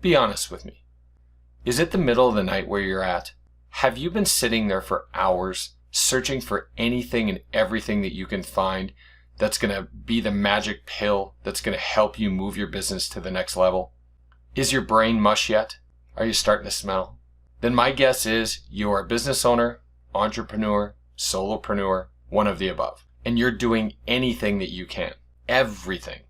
Be honest with me. Is it the middle of the night where you're at? Have you been sitting there for hours searching for anything and everything that you can find that's going to be the magic pill that's going to help you move your business to the next level? Is your brain mush yet? Are you starting to smell? Then my guess is you are a business owner, entrepreneur, solopreneur, one of the above. And you're doing anything that you can. Everything.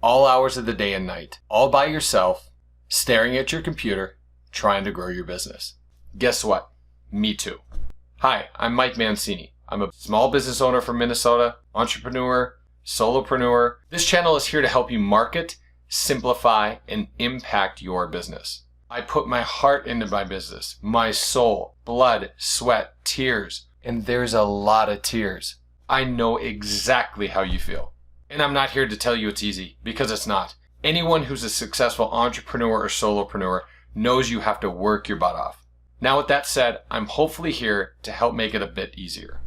All hours of the day and night. All by yourself, staring at your computer, trying to grow your business. Guess what? Me too. Hi, I'm Mike Mancini. I'm a small business owner from Minnesota, entrepreneur, solopreneur. This channel is here to help you market, simplify, and impact your business. I put my heart into my business, my soul, blood, sweat, tears, and there's a lot of tears. I know exactly how you feel. And I'm not here to tell you it's easy, because it's not. Anyone who's a successful entrepreneur or solopreneur knows you have to work your butt off. Now with that said, I'm hopefully here to help make it a bit easier.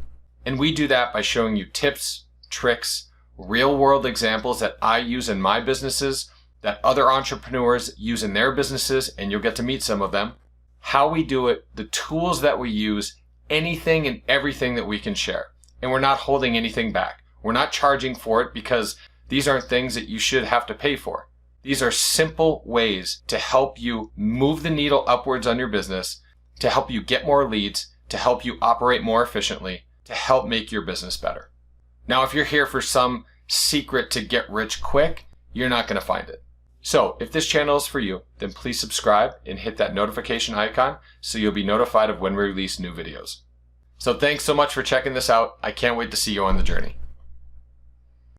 And we do that by showing you tips, tricks, real world examples that I use in my businesses, that other entrepreneurs use in their businesses, and you'll get to meet some of them, how we do it, the tools that we use, anything and everything that we can share. And we're not holding anything back. We're not charging for it because these aren't things that you should have to pay for. These are simple ways to help you move the needle upwards on your business, to help you get more leads, to help you operate more efficiently, to help make your business better. Now, if you're here for some secret to get rich quick, you're not going to find it. So if this channel is for you, then please subscribe and hit that notification icon so you'll be notified of when we release new videos. So thanks so much for checking this out. I can't wait to see you on the journey.